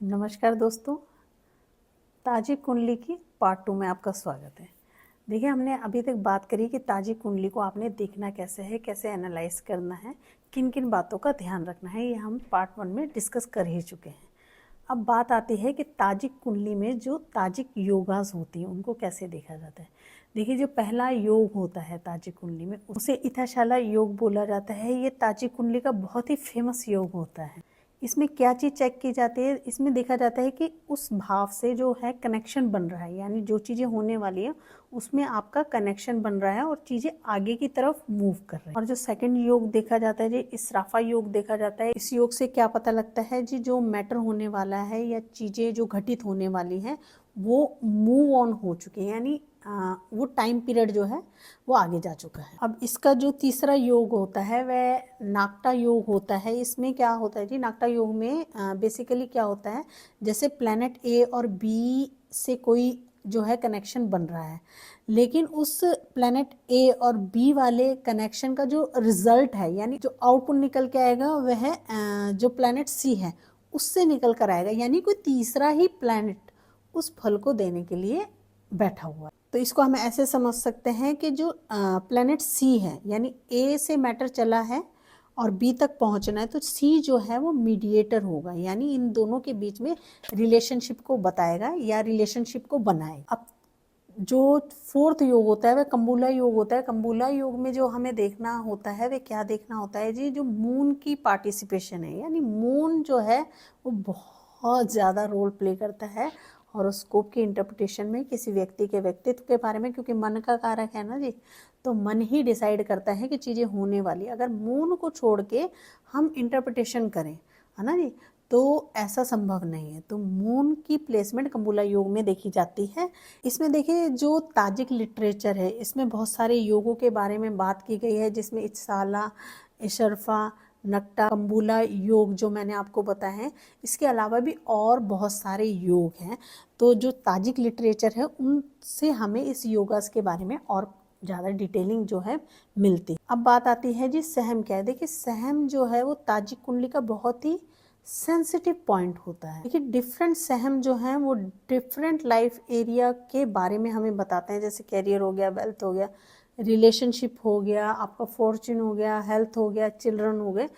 नमस्कार दोस्तों, ताजी कुंडली की पार्ट 2 में आपका स्वागत है। देखिए, हमने अभी तक बात करी कि ताजी कुंडली को आपने देखना कैसे है, कैसे एनालाइज करना है, किन किन बातों का ध्यान रखना है, ये हम पार्ट 1 में डिस्कस कर ही चुके हैं। अब बात आती है कि ताजिक कुंडली में जो ताजिक योगास होती हैं उनको कैसे देखा जाता है। देखिए, जो पहला योग होता है ताजिक कुंडली में उसे इथाशाला योग बोला जाता है। ये ताजिक कुंडली का बहुत ही फेमस योग होता है। इसमें क्या चीज़ चेक की जाती है, इसमें देखा जाता है कि उस भाव से जो है कनेक्शन बन रहा है, यानी जो चीज़ें होने वाली हैं उसमें आपका कनेक्शन बन रहा है और चीज़ें आगे की तरफ मूव कर रही हैं। और जो सेकंड योग देखा जाता है जी, इसराफा योग देखा जाता है। इस योग से क्या पता लगता है जी, जो मैटर होने वाला है या चीज़ें जो घटित होने वाली हैं वो मूव ऑन हो चुकी है, यानी वो टाइम पीरियड जो है वो आगे जा चुका है। अब इसका जो तीसरा योग होता है वह नाक्टा योग होता है। इसमें क्या होता है जी, नाक्टा योग में बेसिकली क्या होता है, जैसे प्लैनेट ए और बी से कोई जो है कनेक्शन बन रहा है, लेकिन उस प्लैनेट ए और बी वाले कनेक्शन का जो रिजल्ट है, यानी जो आउटपुट निकल के आएगा वह जो प्लैनेट सी है उससे निकल कर आएगा, यानी कोई तीसरा ही प्लैनेट उस फल को देने के लिए बैठा हुआ है। तो इसको हम ऐसे समझ सकते हैं कि जो प्लैनेट सी है, यानी ए से मैटर चला है और बी तक पहुंचना है, तो सी जो है वो मीडिएटर होगा, यानी इन दोनों के बीच में रिलेशनशिप को बताएगा या रिलेशनशिप को बनाएगा। अब जो फोर्थ योग होता है वह कंबुला योग होता है। कंबुला योग में जो हमें देखना होता है वह क्या देखना होता है जी, जो मून की पार्टिसिपेशन है, यानी मून जो है वो बहुत ज़्यादा रोल प्ले करता है हॉरोस्कोप की इंटरप्रिटेशन में, किसी व्यक्ति के व्यक्तित्व के बारे में, क्योंकि मन का कारक है ना जी, तो मन ही डिसाइड करता है कि चीज़ें होने वाली। अगर मून को छोड़ के हम इंटरप्रिटेशन करें, है ना जी, तो ऐसा संभव नहीं है। तो मून की प्लेसमेंट कंबुला योग में देखी जाती है। इसमें देखिए, जो ताजिक लिटरेचर है इसमें बहुत सारे योगों के बारे में बात की गई है, जिसमें इत्साला, इशरफा, नक्टा, कंबुला योग जो मैंने आपको बताए हैं, इसके अलावा भी और बहुत सारे योग हैं। तो जो ताजिक लिटरेचर है उनसे हमें इस योगास के बारे में और ज़्यादा डिटेलिंग जो है मिलती। अब बात आती है जी, सहम क्या है। देखिए, सहम जो है वो ताजिक कुंडली का बहुत ही सेंसिटिव पॉइंट होता है। देखिए, डिफरेंट सहम जो हैं वो डिफरेंट लाइफ एरिया के बारे में हमें बताते हैं, जैसे कैरियर हो गया, वेल्थ हो गया, रिलेशनशिप हो गया, आपका फॉर्च्यून हो गया, हेल्थ हो गया, चिल्ड्रन हो गए।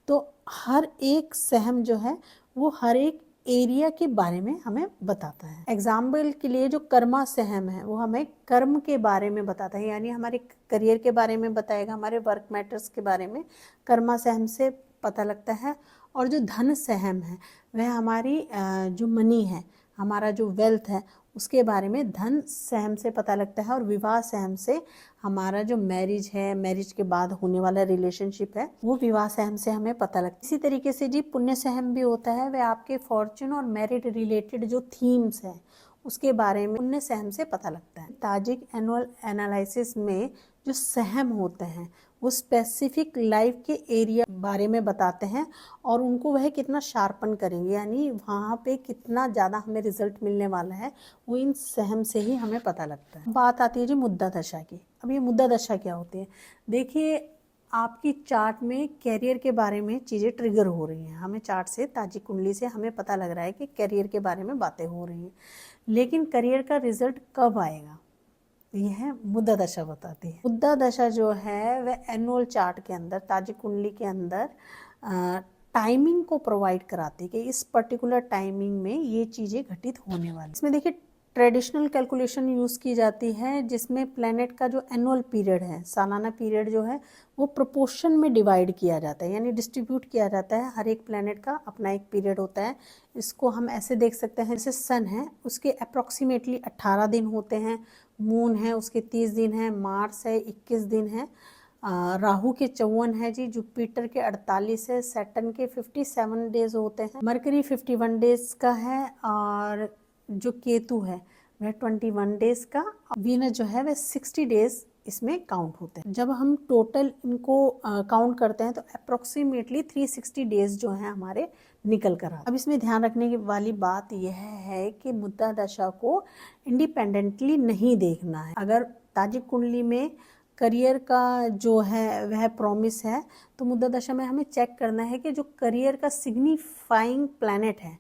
तो हर एक सहम जो है वो हर एक एरिया के बारे में हमें बताता है। एग्जाम्पल के लिए जो कर्मा सहम है वो हमें कर्म के बारे में बताता है, यानी हमारे करियर के बारे में बताएगा, हमारे वर्क मैटर्स के बारे में कर्मा सहम से पता लगता है। और जो धन सहम है वह हमारी जो मनी है, हमारा जो वेल्थ है उसके बारे में धन सहम से पता लगता है। और विवाह सहम से हमारा जो मैरिज है, मैरिज के बाद होने वाला रिलेशनशिप है, वो विवाह सहम से हमें पता लगता है। इसी तरीके से जी पुण्य सहम भी होता है, वह आपके फॉर्च्यून और मैरिड रिलेटेड जो थीम्स हैं उसके बारे में पुण्य सहम से पता लगता है। ताजिक एनुअल एनालिसिस में जो सहम होते हैं वो स्पेसिफिक लाइफ के एरिया बारे में बताते हैं और उनको वह कितना शार्पन करेंगे, यानी वहाँ पे कितना ज़्यादा हमें रिजल्ट मिलने वाला है, वो इन सहम से ही हमें पता लगता है। बात आती है जी मुद्दा दशा की। अब ये मुद्दा दशा क्या होती है? देखिए, आपकी चार्ट में कैरियर के बारे में चीज़ें ट्रिगर हो रही हैं। हमें चार्ट से, ताजी कुंडली से हमें पता लग रहा है कि कैरियर के बारे में बातें हो रही हैं, लेकिन करियर का रिजल्ट कब आएगा यह मुद्दा दशा बताती है। मुद्दा दशा जो है वह एनुअल चार्ट के अंदर, ताजी कुंडली के अंदर टाइमिंग को प्रोवाइड कराती है कि इस पर्टिकुलर टाइमिंग में ये चीज़ें घटित होने वाली। इसमें देखिए, ट्रेडिशनल कैलकुलेशन यूज़ की जाती है, जिसमें प्लैनेट का जो एनुअल पीरियड है, सालाना पीरियड जो है वो प्रोपोर्शन में डिवाइड किया जाता है, यानी डिस्ट्रीब्यूट किया जाता है। हर एक प्लैनेट का अपना एक पीरियड होता है। इसको हम ऐसे देख सकते हैं, जैसे सन है उसके अप्रॉक्सीमेटली 18 दिन होते हैं, मून है उसके 30 दिन है, मार्स है 21 दिन है, राहु के 54 है जी, जुपिटर के 48 है, सैटर्न के 57 डेज होते हैं, मरकरी 51 डेज का है, और जो केतु है वह 21 डेज का, वीनस जो है वह 60 डेज इसमें काउंट होते हैं। जब हम टोटल इनको काउंट करते हैं तो अप्रोक्सीमेटली 360 डेज जो है हमारे निकल कर आते। अब इसमें ध्यान रखने वाली बात यह है कि मुद्दा दशा को इंडिपेंडेंटली नहीं देखना है। अगर ताजिक कुंडली में करियर का जो है वह प्रॉमिस है, तो मुद्दा दशा में हमें चेक करना है कि जो करियर का सिग्निफाइंग प्लैनेट है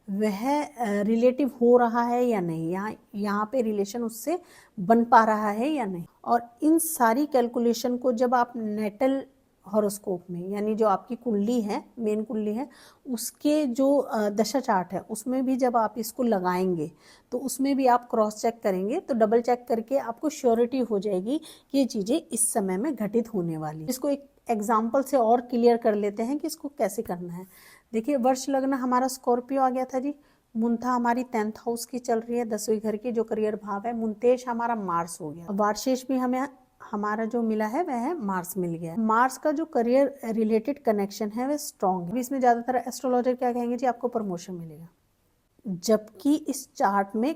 वह रिलेटिव हो रहा है या नहीं, यहाँ पे रिलेशन उससे बन पा रहा है या नहीं। और इन सारी कैलकुलेशन को जब आप नेटल हॉरोस्कोप में, यानी जो आपकी कुंडली है, मेन कुंडली है, उसके जो दशा चार्ट है उसमें भी जब आप इसको लगाएंगे तो उसमें भी आप क्रॉस चेक करेंगे तो डबल चेक करके आपको श्योरिटी हो जाएगी कि ये चीज़ें इस समय में घटित होने वाली। इसको एक एग्जाम्पल से और क्लियर कर लेते हैं कि इसको कैसे करना है। देखिए, वर्ष लग्न हमारा स्कॉर्पियो आ गया था जी, मुंथा हमारी 10th हाउस की चल रही है, 10वीं घर की, जो करियर भाव है। मुंतेश हमारा मार्स हो गया, वार्षेश भी हमें हमारा जो मिला है वह है मार्स मिल गया है। मार्स का जो करियर रिलेटेड कनेक्शन है वह स्ट्रॉन्ग है। इसमें ज्यादातर एस्ट्रोलॉजर क्या कहेंगे जी, आपको प्रमोशन मिलेगा, जबकि इस चार्ट में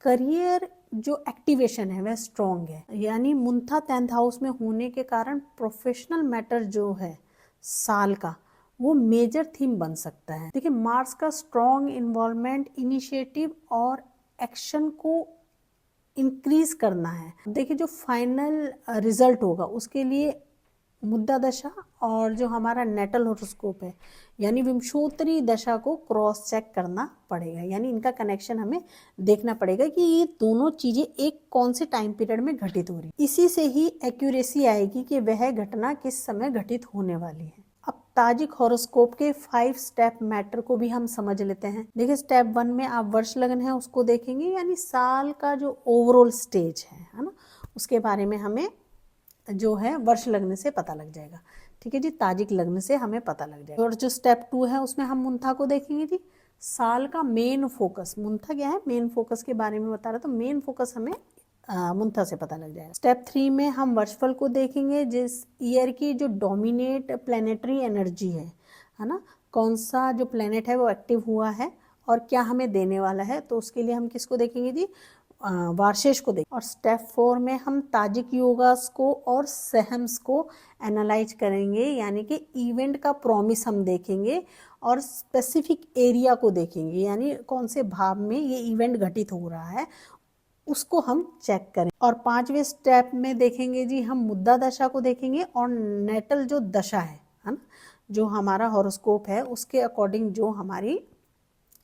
करियर जो एक्टिवेशन है वह स्ट्रॉन्ग है। यानी मुंथा 10th हाउस में होने के कारण प्रोफेशनल मैटर जो है साल का, वो मेजर थीम बन सकता है। देखिए, मार्स का स्ट्रॉन्ग इन्वॉल्वमेंट, इनिशिएटिव और एक्शन को इंक्रीज करना है। देखिए, जो फाइनल रिजल्ट होगा उसके लिए मुद्दा दशा और जो हमारा नेटल हॉरोस्कोप है यानी विंशोत्तरी दशा को क्रॉस चेक करना पड़ेगा। यानी इनका कनेक्शन हमें देखना पड़ेगा कि ये दोनों चीजें एक कौन से टाइम पीरियड में घटित हो रही है। इसी से ही एक्यूरेसी आएगी कि वह घटना किस समय घटित होने वाली है। अब ताजिक हॉरोस्कोप के 5 स्टेप मैटर को भी हम समझ लेते हैं। देखिए, स्टेप 1 में आप वर्ष लग्न है उसको देखेंगे, यानी साल का जो ओवरऑल स्टेज है ना, उसके बारे में हमें जो है वर्ष लग्न से पता लग जाएगा। ठीक है जी, ताजिक लग्न से हमें पता लग जाएगा। और जो स्टेप 2 है उसमें हम मुंथा को देखेंगे जी, साल का मेन फोकस। मुंथा क्या है, मेन फोकस के बारे में बता रहा, तो मेन फोकस हमें मुंथा से पता लग जाएगा। स्टेप 3 में हम वर्षफल को देखेंगे, जिस ईयर की जो डोमिनेट प्लेनेटरी एनर्जी है ना, कौन सा जो प्लेनेट है वो एक्टिव हुआ है और क्या हमें देने वाला है। तो उसके लिए हम किसको देखेंगे जी, वार्षेश को देखें। और स्टेप 4 में हम ताजिक योगास को और सहम्स को एनालाइज करेंगे, यानी कि इवेंट का प्रॉमिस हम देखेंगे और स्पेसिफिक एरिया को देखेंगे, यानी कौन से भाव में ये इवेंट घटित हो रहा है उसको हम चेक करें। और 5वें स्टेप में देखेंगे जी, हम मुद्दा दशा को देखेंगे और नेटल जो दशा है ना, जो हमारा हॉरोस्कोप है उसके अकॉर्डिंग जो हमारी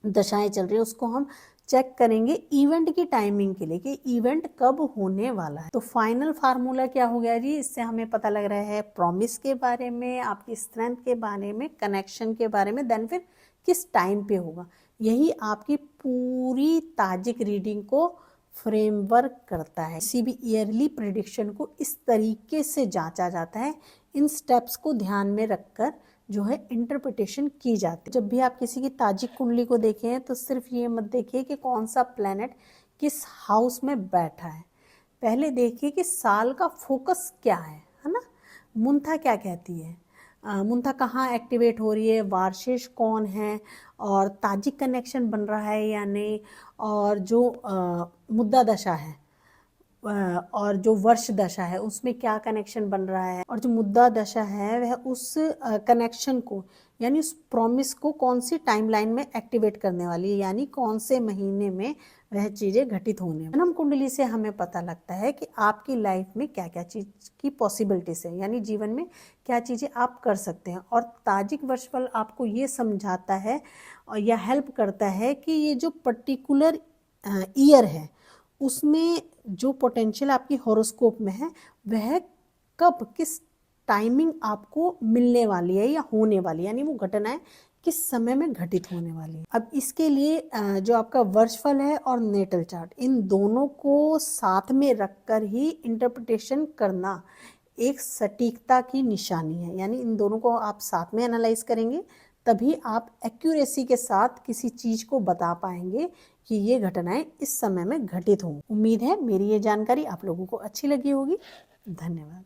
दशाएं चल रही है उसको हम चेक करेंगे इवेंट की टाइमिंग के लिए कि इवेंट कब होने वाला है। तो फाइनल फार्मूला क्या हो गया जी, इससे हमें पता लग रहा है प्रॉमिस के बारे में, आपकी स्ट्रेंथ के बारे में, कनेक्शन के बारे में, देन फिर किस टाइम पे होगा। यही आपकी पूरी ताजिक रीडिंग को फ्रेमवर्क करता है। किसी भी ईयरली प्रेडिक्शन को इस तरीके से जांचा जाता है, इन स्टेप्स को ध्यान में रखकर जो है इंटरप्रिटेशन की जाती है। जब भी आप किसी की ताजिक कुंडली को देखें तो सिर्फ ये मत देखिए कि कौन सा प्लैनेट किस हाउस में बैठा है, पहले देखिए कि साल का फोकस क्या है ना। मुंथा क्या कहती है, मुंथा कहाँ एक्टिवेट हो रही है, वार्षेश कौन है और ताजिक कनेक्शन बन रहा है या नहीं, और जो मुद्दा दशा है और जो वर्ष दशा है उसमें क्या कनेक्शन बन रहा है, और जो मुद्दा दशा है वह उस कनेक्शन को यानी उस प्रॉमिस को कौन सी टाइमलाइन में एक्टिवेट करने वाली है, यानी कौन से महीने में वह चीज़ें घटित होने। जन्म कुंडली से हमें पता लगता है कि आपकी लाइफ में क्या क्या चीज़ की पॉसिबिलिटीज है, यानी जीवन में क्या चीज़ें आप कर सकते हैं। और ताजिक वर्षफल आपको ये समझाता है और या हेल्प करता है कि ये जो पर्टिकुलर ईयर है उसमें जो पोटेंशियल आपकी हॉरोस्कोप में है वह कब किस टाइमिंग आपको मिलने वाली है या होने वाली है, यानी वो घटनाएं किस समय में घटित होने वाली है। अब इसके लिए जो आपका वर्षफल है और नेटल चार्ट, इन दोनों को साथ में रखकर ही इंटरप्रिटेशन करना एक सटीकता की निशानी है। यानी इन दोनों को आप साथ में एनालाइज करेंगे तभी आप एक्यूरेसी के साथ किसी चीज़ को बता पाएंगे कि ये घटनाएं इस समय में घटित हों। उम्मीद है मेरी ये जानकारी आप लोगों को अच्छी लगी होगी। धन्यवाद।